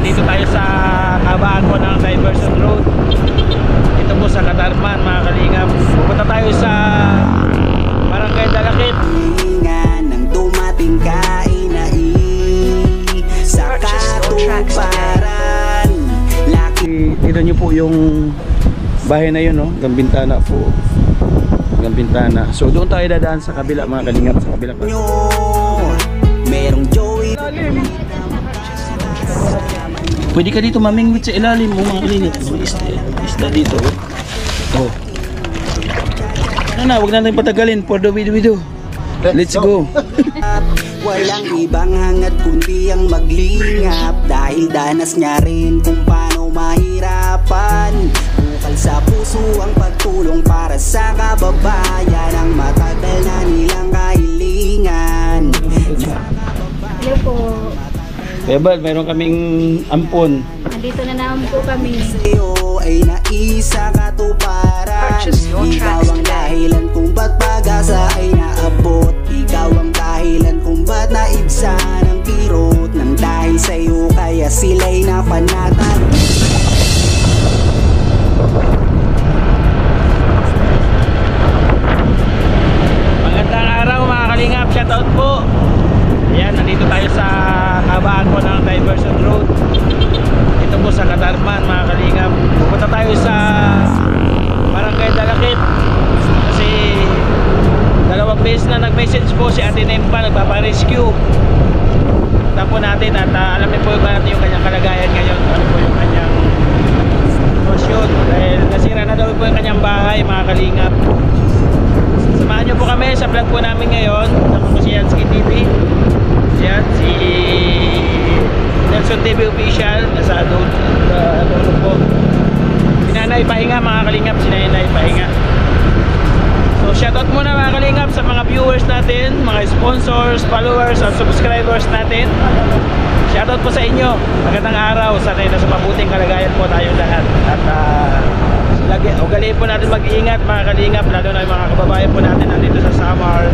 nandito tayo sa kabaan po ng Diversion Road. Ito po sa Katarman, mga kalingap. Pupunta tayo sa Barangay Dalakit. Nang dumating ka sa katuparan. Ito nyo po yung bahay na yun, no? Gambintana po. Gambintana. So doon tayo dadaan sa kabila, mga kalingap, sa kabila pa. Merong Joey. Pwede ka dito mamingwit sa ilalim mo, mga kalingap. Isda dito. Oh. Ano na, huwag natin patagalin. For the video. Let's go. Walang ibang hangad kundi ang maglingap, dahil danas niya rin kung paano mahirapan. Bukal sa puso ang pagtulong para sa kababayan, ang matagal na nilang kahilingan. Hello po. Kaya ba, mayroon kaming ampon. Nandito na naman po kami. Sa'yo ay naisa katuparan. Ikaw ang dahilan kung ba't pag-asa ay naabot. Ikaw ang dahilan kung ba't naibsa ng kirot. Nang dahil sa'yo kaya sila'y napanatan. Magandang araw, mga kalingap. Shoutout po. Ayan, nandito tayo sa kabaan po ng Diversion Road. Ito po sa Katarman, mga kalingap. Pupunta tayo sa Barangay Dalakit. Kasi dalawang beses na nag-message po si Ate Nempa, nagpaparescue. Punta po natin at alamin po natin yung kanyang kalagayan ngayon. Ano po yung kanyang sitwasyon. Dahil nasira na daw po yung kanyang bahay, mga kalingap. Samahan nyo po kami sa vlog po namin ngayon. Sama ko si Yansky TV. Yan, si Nelson TV Official. Nasa doon po. Sinanay Pahinga, mga kalingap. Sinanay Pahinga. So shoutout muna, mga kalingap, sa mga viewers natin, mga sponsors, followers, at subscribers natin. Shoutout po sa inyo. Magandang araw. Sana'y nasa mabuting kalagayan po tayong lahat. At ugaliin po natin mag-iingat, mga kalingap, lalo na yung mga kababayan po natin nandito sa Samar.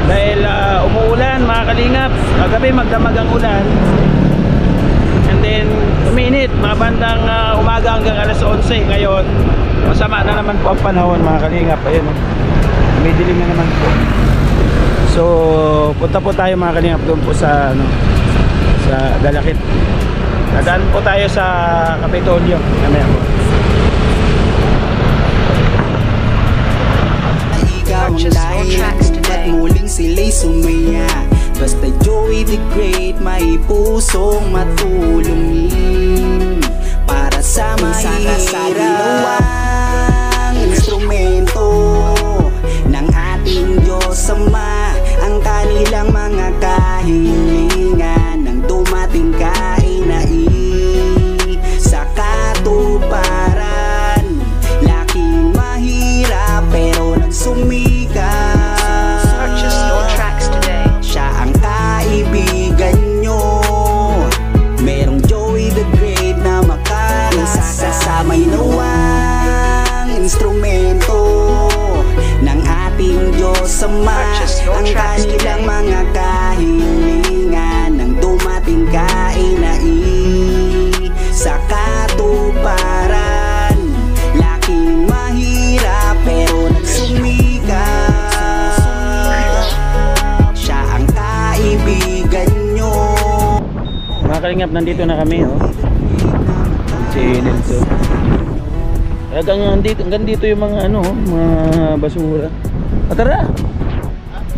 Dahil umuulan, mga kalingap. Kagabi magdamag ang ulan. And then uminit, mga bandang umaga hanggang alas 11. Ngayon masama na naman po ang panahon, mga kalingap. Ayan, may dilim na naman po. So punta po tayo, mga kalingap, doon po sa sa Dalakit. Dadaan po tayo sa Kapitolyo mamaya po. Ikaw ang dahilan kung ba't muling sila'y sumaya. Basta Joey the Great, may pusong matulungin para sa mahirap. Instrumento ng ating Diyos Ama, ang kanilang mga kahilingan. Nang dumating ka ay sa katuparan. Laking mahirap pero nagsumikap. Siya ang kaibigan nyo. Merong Joey the Great na makakasama. Inawang instrumento ng ating Diyos Ama, ang kanilang mga kahilingan. Nang dumating ka ay sa katuparan. Laking mahirap pero nagsumikap. Siya ang kaibigan nyo. Mga kalingap, nandito na kami, oh. Si Nelson. Hanggang dito yung mga mga basura. Tara!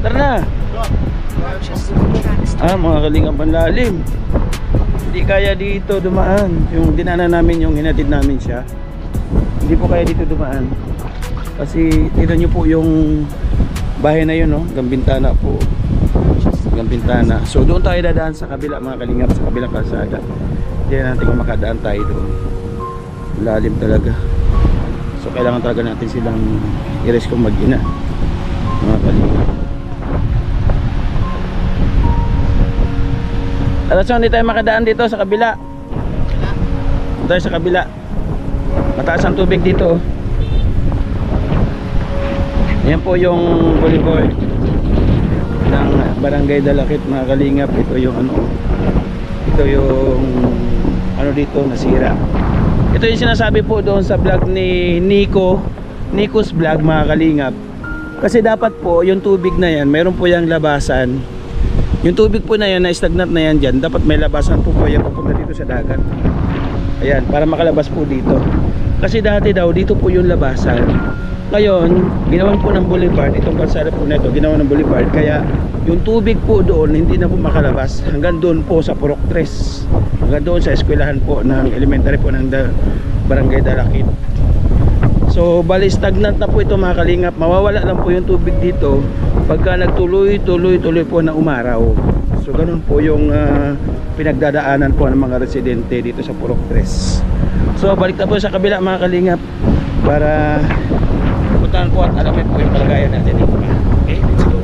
Tara na! Mga kalingap, ang lalim. Hindi kaya dito dumaan. Yung dinaanan namin, yung hinatid namin siya, hindi po kaya dito dumaan. Kasi dito nyo po yung bahay na yun, no? Gambintana po. Gambintana. So doon tayo dadaan sa kabila, mga kalingap, sa kabilang kalsada. Hindi natin kung makadaan tayo doon. Lalim talaga. So kailangan talaga natin silang i-rescue mag-ina, mga kalingap. Alas hindi tayo makadaan dito sa kabila. Doon tayo sa kabila. Mataas ang tubig dito. Yan po yung boulevard ng Barangay Dalakit, mga kalingap. Ito yung ito yung dito, nasira. Ito yung sinasabi po doon sa vlog ni Nico's vlog, mga kalingap. Kasi dapat po yung tubig na yan, mayroon po yung labasan. Yung tubig po na yan, na stagnant na yan dyan, dapat may labasan po yan papunta dito sa dagat. Ayan, para makalabas po dito. Kasi dati daw, dito po yung labasan. Ngayon, ginawan po ng boulevard, itong kalsada po na ito, ginawan ng boulevard. Kaya yung tubig po doon, hindi na po makalabas. Hanggang doon po sa Purok 3. Hanggang doon sa eskwelahan po ng elementary po ng Barangay Dalakit. So bali stagnant na po ito, mga kalingap. Mawawala lang po yung tubig dito pagka nagtuloy po na umaraw. So ganun po yung pinagdadaanan po ng mga residente dito sa Purok 3. So balik na po sa kabila, mga kalingap, para puntahan po at alamin po yung kalagayan natin dito. Okay, let's go.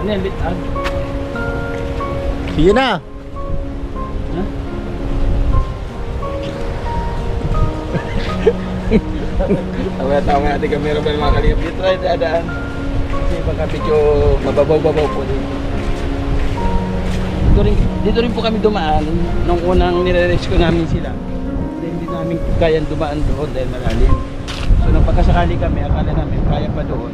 Ano yan, bitag? Sige na. Tama natin kamera pa mga kalingap. Dito tayo dadaan. Kasi baka medyo mababaw-babaw po dito. Dito rin po kami dumaan nung unang nire-rescue namin sila. Hindi namin kayang dumaan doon dahil malalim. So nung pagkasakali kami, akala namin kaya pa doon.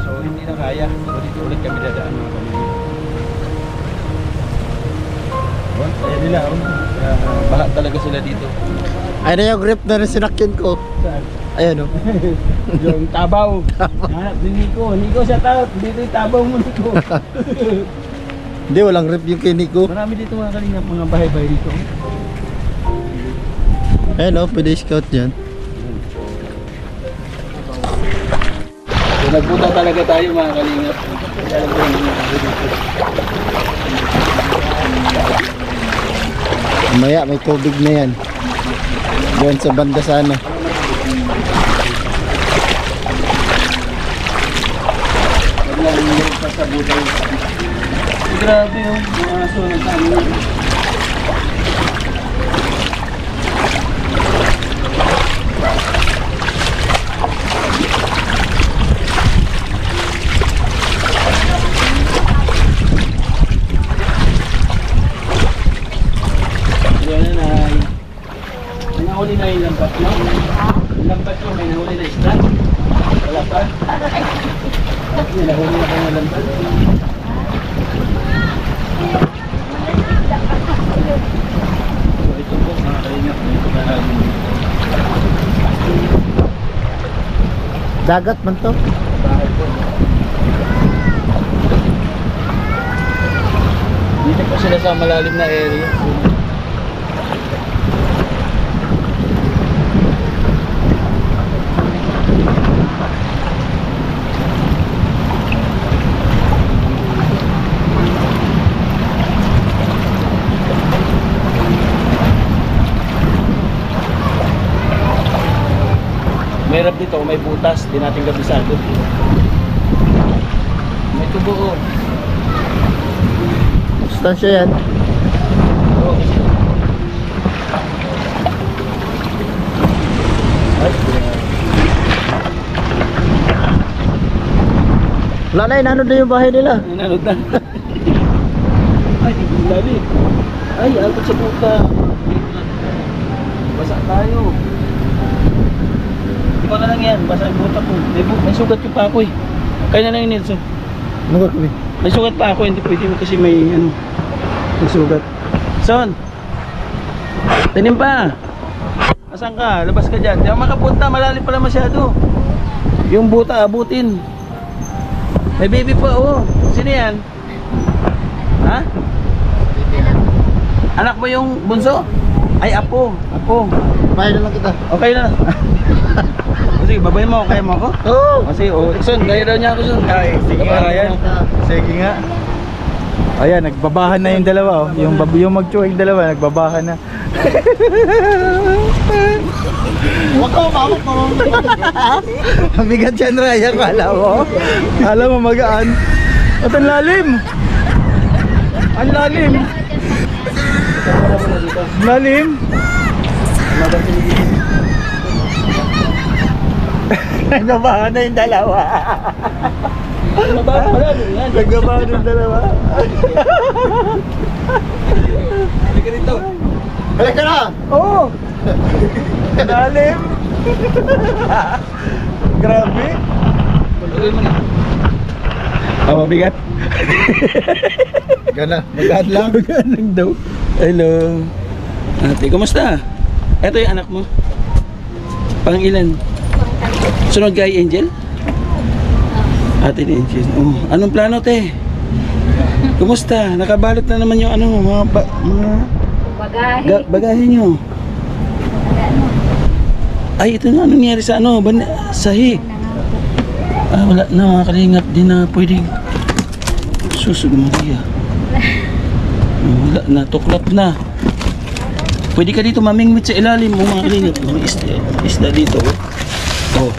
So hindi na kaya. So dito ulit kami dadaan, mga kalingap. Ayan nila, baha talaga sila dito. Ay na yung grip na rin sinakyan ko. Saan? Ayan o. Yung tabaw. Ni Nico sa tao. Dito yung tabaw mo, Nico. Hindi, walang grip yung kay Nico. Marami dito, mga kalingap, mga bahay-bahay dito. Ayan o, pwede scout dyan. So nagpunta talaga tayo, mga kalingap. Alam ko yung mga dito. Mamaya may tubig na yan. Doon sa banda sana. Grabe yung mga aso na tayo. Nahuli na yung lambat mo? Yung lambat mo, may nahuli na isda? Wala pa? May nahuli na kayo ng lambat? So ito po, mga kalingap, ito na namin dito. Dagat man to. Bahay po. Dito po sila sa malalim na area. Merap dito, may butas, di natin kabisado. May tubo, oh. Sustansya yan. Oh. Ay, Wala na, inanod na yung bahay nila. nanod na. Ay, lali. Ay, alpot sa buta. Basa tayo. Di ba na lang yan, basa ang buta ko. May sugat yung pa ako eh. Kaya na lang yun, Nelson. Ano kami? May sugat pa ako, hindi pwede kasi may ano, may sugat. Son, tanim pa. Asan ka? Labas ka dyan. Di ako makapunta, malalim pala masyado. Yung buta, abutin. May baby pa, oh. Sino yan? Ha? Anak mo yung bunso? Ay, apo. Apo. Bahay na lang kita. Okay na. Sige, babayin mo. Kaya mo ako? Oo. Kasi, oh, Son, gaya daw niya ako, Son. Ay, sige nga yan. Sige nga. Ayan, nagbabahan na yung dalawa. Oh. Yung mag-chewing dalawa, nagbabahan na. Huwag ka mabawak mo. Ang bigat yan, Raya. Kala mo. Kala mo magaan. At ang lalim. Ang lalim. Lalim. Nagbabahan na yung dalawa. Mababa pala. Yan. Naggabahan ng dalawa. Halika rito. Halika na! Oo! Lalim! Grabe! Tuloy mo na. Oh, mabigat. Gana, magaan lang. Magaan lang daw. Hello. Ate, kumusta? Ito yung anak mo. Pang ilan? Sunod kay Angel? Ate ni Angel. Oh, anong plano, te? Kumusta? Nakabalot na naman yung ano, mga Bagahe. bagahe nyo. Ay, ito na. Anong nangyari sa ano? Sahi. Ah, wala na. Mga kalingap. Di na pwedeng. Susug Maria. Wala na. Tuklap na. Pwede ka dito mamingwit sa ilalim mo mga kalingap. May isda dito. Oh.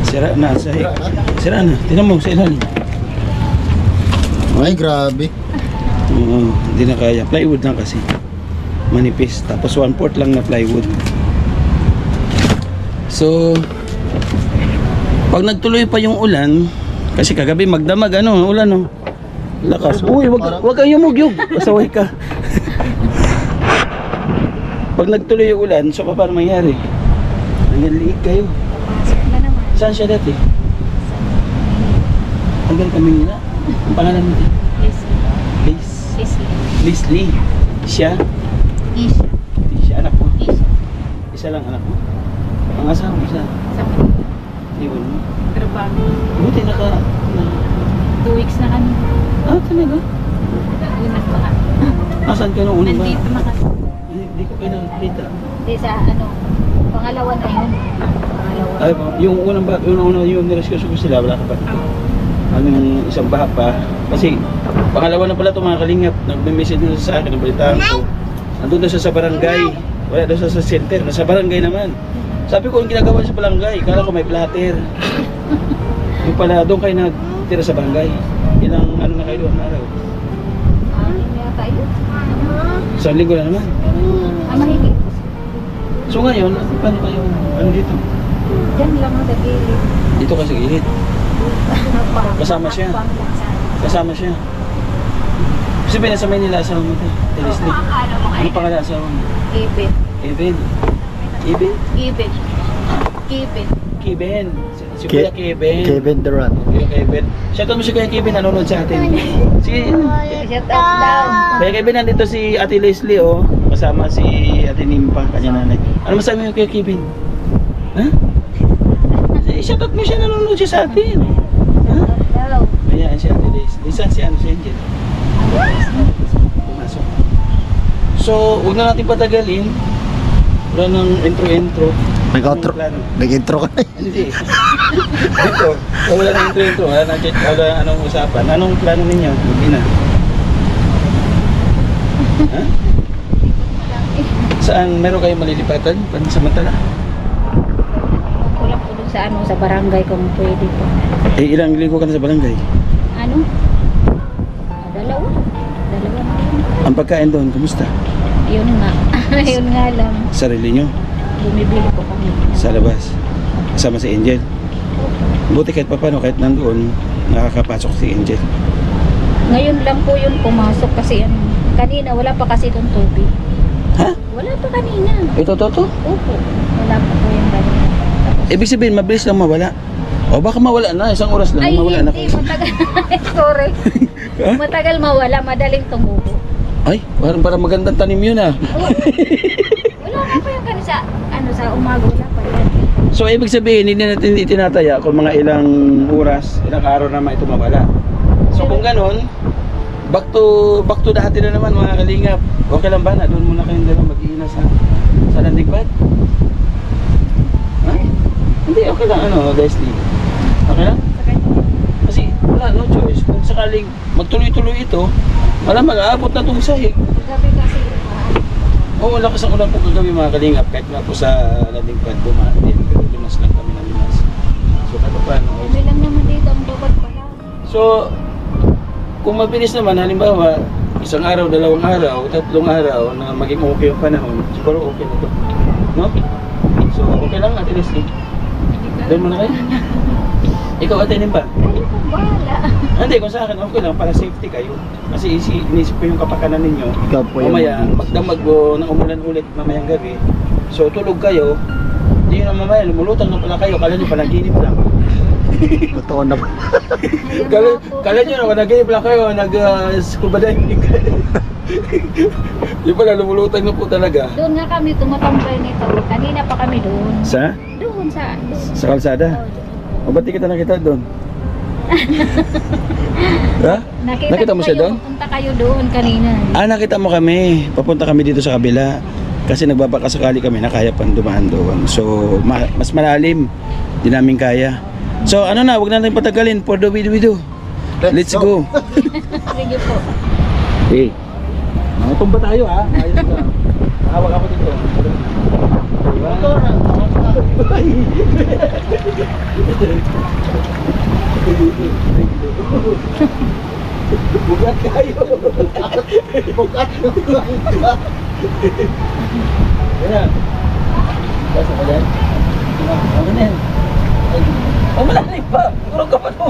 Sira na. Sahi. Sira na. Tinan mo sa ilalim. Ay, grabe. Oo, hindi na kaya. Plywood lang kasi. Manipis. Tapos 1/4 lang na plywood. So, pag nagtuloy pa yung ulan, kasi kagabi magdamag ano, ulan no. Lakas. Uy, wag kang yumugyog. Pasaway ka. Pag nagtuloy yung ulan, so paano mangyari? Nangyaliig kayo. Pasok na naman. Saan siya dati? Hanggang kami nila. Ang pangalan mo din? Leslie. Siya? Isha. Siya anak mo? Isha. Isa lang anak mo? Ang asawa mo isa? Sa Manila. Iwan mo? Trabaho. Buti na. 2 weeks na kami. Ah, talaga? Unas pa kami. Nasaan ka nung unang ba? Nandito na kami. Hindi ko kayo nakakita. Hindi sa ano, pangalawa na yun. Pangalawa. Ay, yung unang ba, yung nirescue ko sila, wala ka pa. Ano yung isang baha pa. Kasi, pangalawa na pala ito mga kalingap. Nagme-message nila sa akin, nabalitaan ko. Nandun na siya sa barangay. Wala daw siya sa center. Nasa barangay naman. Sabi ko, yung ginagawa sa barangay, kala ko may platter. Yung pala, doon kayo nagtira sa barangay. Ilang ano na kayo doon, araw? Anim yata yun. Isang linggo na naman. Mahigit. So ngayon, paano kayo, ano dito? Diyan lang ang dagili. Dito ka sa gilid. Kasama siya. Kasama siya. Kasi nasa Manila asawa mo ito. Leslie. Ano pangalan asawa mo? Ibit. Even. Even? Ibit. Ibit. Kevin. Si Kuya Kevin. Kevin Durant. Kuya Kevin. Shoutout mo si Kuya Kevin, nanonood sa atin. Si Shut up daw. Kuya Kevin, nandito si Ate Leslie, oh. Kasama si Ate Nimpa, kanya nanay. Ano masabi mo Kuya Kevin? Ha? Shoutout mo siya, nanonood siya sa atin. Ha? Daw. Ayan si Ate Leslie. Saan si ano si Angel? Pumasok. So, huwag na natin patagalin. Wala nang intro-intro. Nag-outro. Anong plano? Nag-intro ka na. Hindi. Dito, wala nang intro-intro. Wala anong usapan. Anong plano ninyo? Hindi na. Ha? Saan? Meron kayong malilipatan? Pansamantala? Kulang po dun sa ano, sa barangay kung pwede po. Eh, ilang linggo ka na sa barangay? Ano? Dalawa. Dalawa na yun. Ang pagkain doon, kumusta? Yun nga. Yun nga lang. Sarili nyo? Bumibili po kami. Sa labas? Kasama si Angel? Buti kahit pa paano, kahit nandoon, nakakapasok si Angel. Ngayon lang po yun pumasok kasi ano, kanina wala pa kasi itong tubig. Ha? Wala pa kanina. Ito, to? Opo. Wala pa po yung kanina. Tapos, Ibig sabihin, mabilis lang mawala. O baka mawala na, isang oras lang, ay, mawala na. hindi. Matagal. Sorry. Ha? Matagal mawala. Madaling tumubo. Ay, parang magandang tanim yun ah. Oo. Wala na pa yung kanina sa, ano, sa umaga. Wala pa yan. So ibig sabihin, hindi natin itinataya kung mga ilang oras, ilang araw naman ito mawala. So kung ganon, back to dati na naman mga kalingap. Okay lang ba na doon muna kayong dalawa mag-iina sa landing pad? Ha? Hindi, okay lang ano, Leslie. Okay lang? Kasi wala, no choice. Kung sakaling magtuloy-tuloy ito, wala mag-aabot na itong sahig. Gabi kasi. Oo, lakas ang ulan po kagabi mga kalingap. Kahit nga po sa landing pad dumaan din. Pero limas lang kami ng limas. So kahit pa paano. Hindi lang naman dito ang babad pala. So, kung mabilis naman, halimbawa, isang araw, 2 araw, 3 araw na maging okay yung panahon, siguro okay na to. No? So, Okay lang, Ate Leslie. Doon muna kayo. Ikaw, atinin ba? Kayo po bahala. Hindi, kung sa akin, okay lang, para safety kayo. Kasi inisip ko yung kapakanan ninyo. Ikaw po yung Mamaya, magdamag o nang umulan ulit mamayang gabi. So, tulog kayo. Hindi nyo na mamaya, lumulutang na pala kayo. Kala nyo, panaginip lang. Totoo na ba? Kala nyo na, panaginip lang kayo. Nag-scuba diving kayo. Yung pala, lumulutang na po talaga. Doon nga kami tumatambay nito. Kanina pa kami doon. Sa? Doon sa... Kalsada? O ba't di kita nakita doon? Ha? Nakita mo siya doon? Punta kayo doon kanina. Nakita mo kami. Papunta kami dito sa kabila. Kasi nagbabakasakali kami na kaya pang dumaan doon. So, mas malalim. Di namin kaya. So, ano na, wag na natin patagalin. For the video. Let's go. Sige po. Hey. Tumba tayo ha. Ayos ka. Hawak ako dito. Bugat kayo. Bugat. Yan. Basta ka dyan. Ano na yan? Oh, malalim pa. Kurang ka pa to.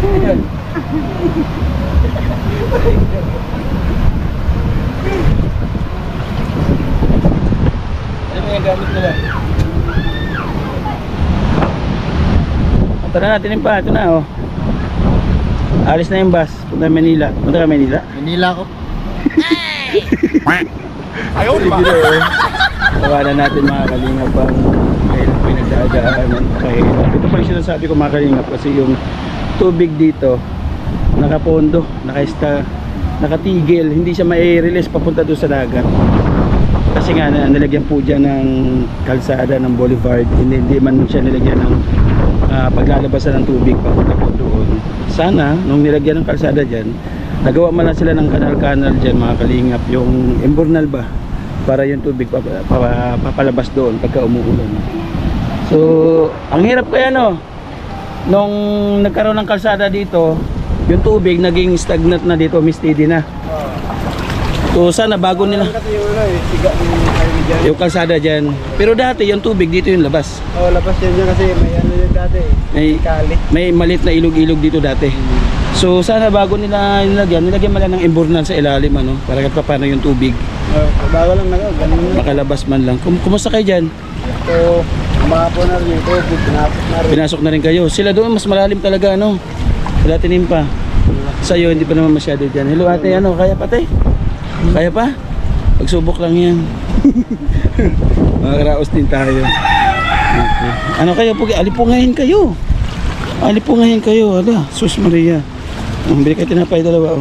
Yan. Ano yung gamit nila? Tara natin yung pa. Ito na oh. Alis na yung bus. Punta Manila. Punta ka Manila? Manila ko. Ayaw pa. Tawanan natin mga kalingap ang kailan pinagdadaanan. Ito pa yung sinasabi ko mga kalingap kasi yung tubig dito nakapondo, nakatigil, hindi siya mai-release papunta doon sa dagat. Kasi nga nilagyan po dyan ng kalsada ng boulevard, hindi man siya nilagyan ng paglalabasan ng tubig papunta po doon. Sana nung nilagyan ng kalsada dyan, nagawa man lang sila ng kanal-kanal dyan mga kalingap, yung emburnal ba, para yung tubig papalabas doon pagka umuulan. So ang hirap kaya no, nung nagkaroon ng kalsada dito, yung tubig naging stagnant na dito, steady na. So sana bago nila yung kalsada dyan. Pero dati yung tubig dito yung labas. Oh, labas yan dyan kasi may ano yun dati. May malit na ilog-ilog dito dati. So sana bago nila nilagyan man lang ng emburnal sa ilalim ano, para kahit paano yung tubig Bago lang na ganun na. makalabas man lang. Kumusta kayo dyan? So, umapo na rin yung tubig, pinasok na rin. Pinasok na rin kayo. Sila doon mas malalim talaga ano. Wala tinimpa. Sa'yo hindi pa naman masyado dyan. Hello ate, ano, kaya pa te? Kaya pa? Pagsubok lang yan. Makakaraos din tayo. Okay. Ano kayo? Alipungahin kayo. Alipungahin kayo. Ala, Sus Maria. Bili kayo tinapay dalawa.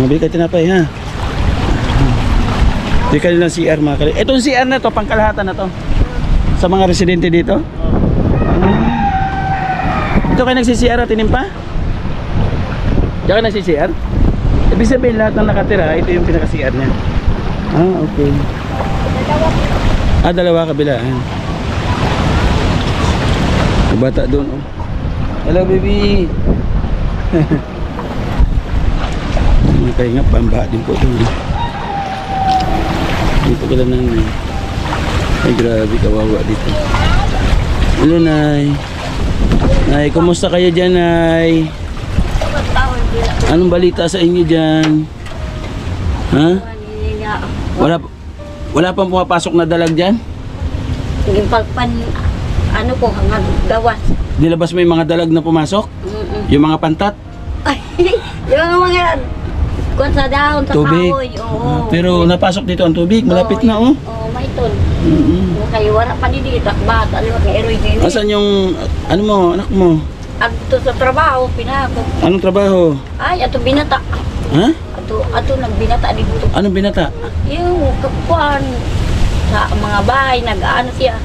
Bili kayo tinapay ha. Bili kayo ng CR mga kalingap. Itong CR na to, pangkalahatan na to. Sa mga residente dito. Ito kayo nagsi-CR at tinimpa? Diyan ka nagsi-CR? Ibig sabihin lahat ng nakatira, ito yung pinaka-CR niya. Okay. Dalawa kabilaan. May bata doon oh. Hello baby. Kaya nga pambaha din po ito. Dito ka lang nanay. Ay grabe kawawa dito. Hello nay. Nay, kumusta kayo dyan nay? Anong balita sa inyo dyan? Ha? Wala pang pumapasok na dalag dyan? Yung ano po, hanggang gawas. Nilabas mo yung mga dalag na pumasok? Yung mga pantat? Ay, yung mga kung sa dahon, sa Tubig. kahoy. Oo. Pero napasok dito ang tubig, malapit na oh. Oo, may ton. Kayo wala pa dito, bata, ano, eroy din. Asan yung, ano mo, anak mo? Ato sa trabaho, pinako. Anong trabaho? Ay, ato binata. Ha? Ato nagbinata dito. Anong binata? Yung kapuan sa mga bahay, nag-ano siya.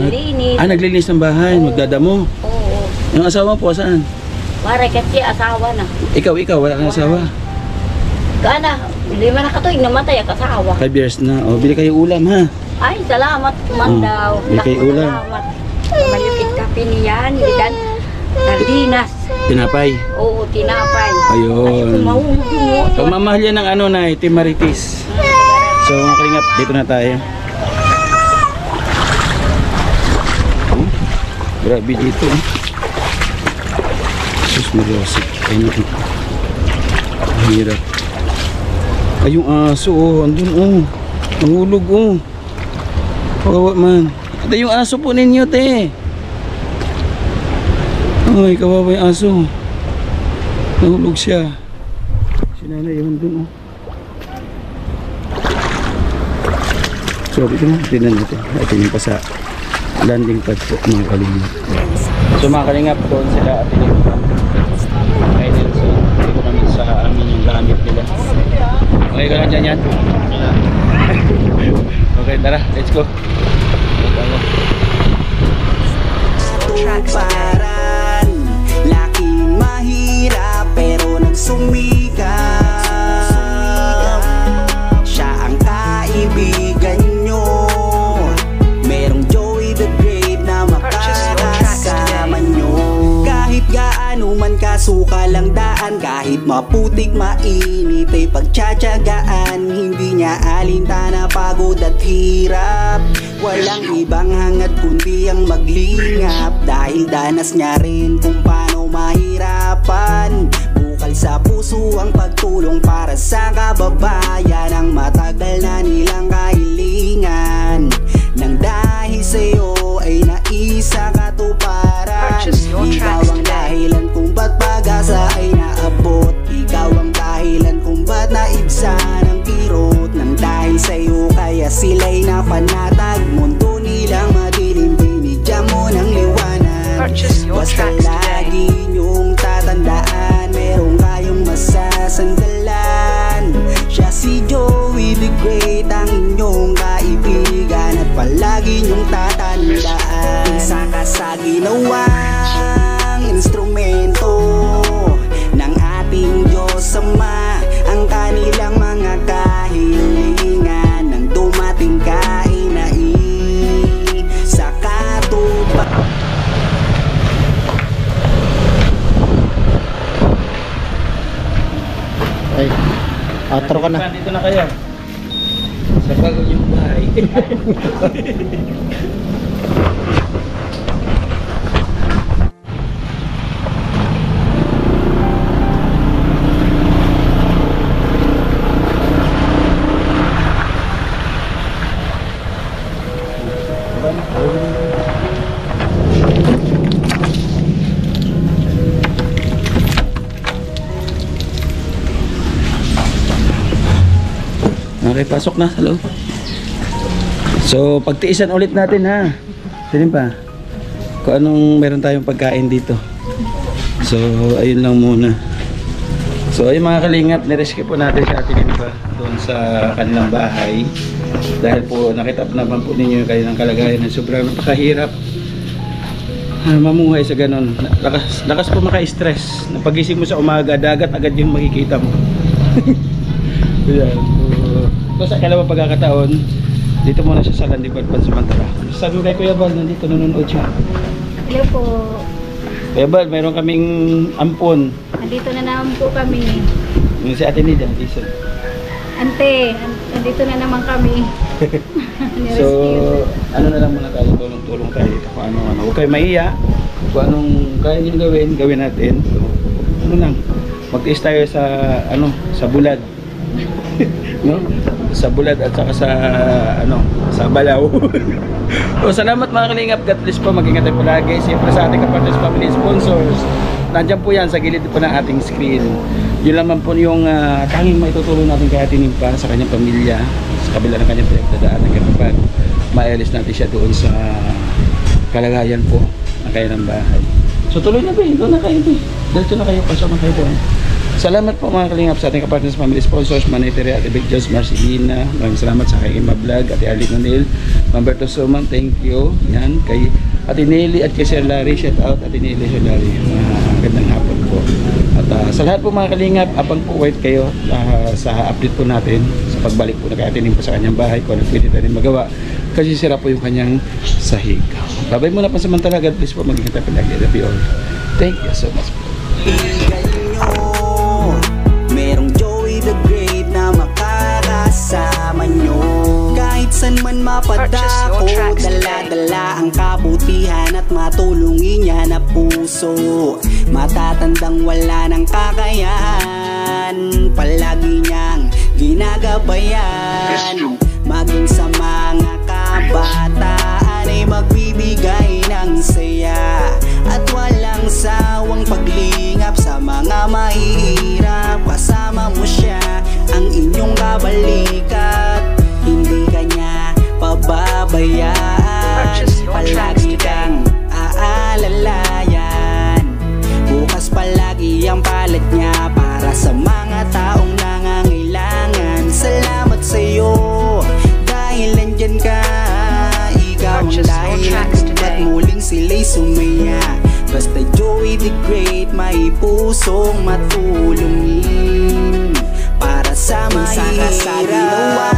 Nilinis. Naglinis ng bahay, magdadamo. Oo. Yung asawa po, saan? Para kasi asawa na. Ikaw, wala kang asawa? Kana, lima na katuig namatay ang asawa. 5 years na. O, bili kayo ulam ha. Ay, salamat man daw. Bili kayo ulam. Salamat. Malupit kape niyan, bigan. Sardinas. Tinapay. Oo, tinapay. Ayun. Kumahungo. Pagmamahal yan ng ano na, Timaritis. So mga kalingap, dito na tayo. Grabe dito. Jesus Mariosip. Ayun ito. Hirap. Ay, yung aso, oh. Andun, oh. Nahulog, oh. Kawawa man. Ito yung aso po ninyo, te. Ay, kawawa yung aso. Nahulog siya. Sinanay yun dun, oh. So, ito na. Tignan natin. Ito yung pa sa landing pad po, mga kalingap. So, mga kalingap, doon sila at yung kay Nelson. Dito kami sa amin yung gamit nila. Okay ka lang dyan yan? Okay, tara. Let's go. Tuparan, laking mahirap pero nagsumikap. Siya ang kaibigan nyo. Merong Joey the Great na makakasama nyo. Kahit gaano man kasuka lang daan, kahit maputik mainit ay pagtsatsagaan. Hindi niya alintana pagod at hirap. Walang ibang hangat kundi ang maglingap, dahil danas niya rin kung paano mahirapan. Bukal sa puso ang pagtulong para sa kababayan, ang matagal na nilang kahilingan. Nang dahil sa'yo ay naisa katuparan. Ikaw ang dahilan kung ba't pag-asa ay naabot. Ikaw ang dahilan kung ba't naibsa ng kirot. Nang dahil sa'yo kaya sila'y napanatag. Mundo nilang madilim, binigyan mo ng liwanag. Basta lagi niyong tatandaan, meron kayong masasandalan. Siya si Joey the Great, ang inyong kaibigan, at palagi niyong tatandaan. Isa ka sa ginawang instrumento ng ating Diyos Ama, ang kanilang mga kahilingan. Nang dumating ka ay naisa katuparan. Ay, atro ka na. Dito na kayo. Sa bago yung bahay. Okay, pasok na sa loob. So, pagtiisan ulit natin, ha. Tignan pa. Kung anong meron tayong pagkain dito. So, ayun lang muna. So, ayun mga kalingap, nirescue po natin si Ate Nimpa doon sa kanilang bahay. Dahil po, nakita naman po ninyo yung kanilang kalagayan na sobrang napakahirap mamuhay sa ganon. Lakas po maka-stress. Napagising mo sa umaga, dagat agad yung makikita mo. Yan. So, sa kalawang pagkakataon, dito muna siya sa landing pad pansamantala. Sabi ko kay Kuya Bal, nandito nanonood siya. Hello po. Kuya Bal, mayroon kaming ampon. Nandito na naman po kami. Yung si Ate Nida, Jason. Ante, nandito na naman kami. So, ano na lang muna tayo, tulong-tulong tayo dito. Kung ano. Huwag kayo maiya. Kung anong kaya nyo gawin natin. So, ano lang, mag-tiis tayo sa, sa bulad. No? Sa bulad at saka sa sa balaw. So, salamat mga kalingap. God bless po. Mag-ingat tayo po lagi. Siyempre sa ating Kapartners Family Sponsors, nandiyan po yan sa gilid po ng ating screen. Yun naman po yung tanging maitutulong natin kay Ate Nimpa sa kanyang pamilya, sa kabila ng kanyang pinagdadaanan, kapag ma-alis natin siya doon sa kalagayan po ng kanyang bahay. So tuloy na ba eh, doon na kayo eh. Dito na kayo, pasok na kayo doon. Salamat po mga kalingap sa ating Kapartners Family Sponsors, Manitiri, Ate Big Jos, Marcelina. Maraming salamat sa kay Ima Vlog, Ate Arlene O'Neil, Mamberto Suman, thank you. Yan, kay Ate Nelly at kay Sir Larry, shout out Ate Nelly, Sir Larry. Magandang hapon po. At sa lahat po mga kalingap, abang po wait kayo sa update po natin sa pagbalik po na kay Ate Nimpa sa kanyang bahay, kung ano pwede tayo magawa kasi sira po yung kanyang sahig. Babay muna pa samantala. God bless po, magiging tayo lagi. Love you all. Thank you so much po. Merong Joey the Great na makakasama nyo. Kahit San man mapadako, dala-dala ang kabutihan at matulungin niya na puso. Matatandang wala ng kakayahan, palagi niyang ginagabayan. Maging sa mga kabataan ay magbibigay ng saya at walang sawang paglingap sa mga mahihirap. Kasama mo siya, ang inyong kabalikat, hindi kanya pababayaan. Palagi kang aalalayan, bukas palagi ang palad niya para sa mga taong nangangailangan. Salamat sa'yo dahil nandyan ka, ikaw ang dahilan kung ba't muling sila'y sumaya. Basta Joey the Great, may pusong matulungin para sa mahirap.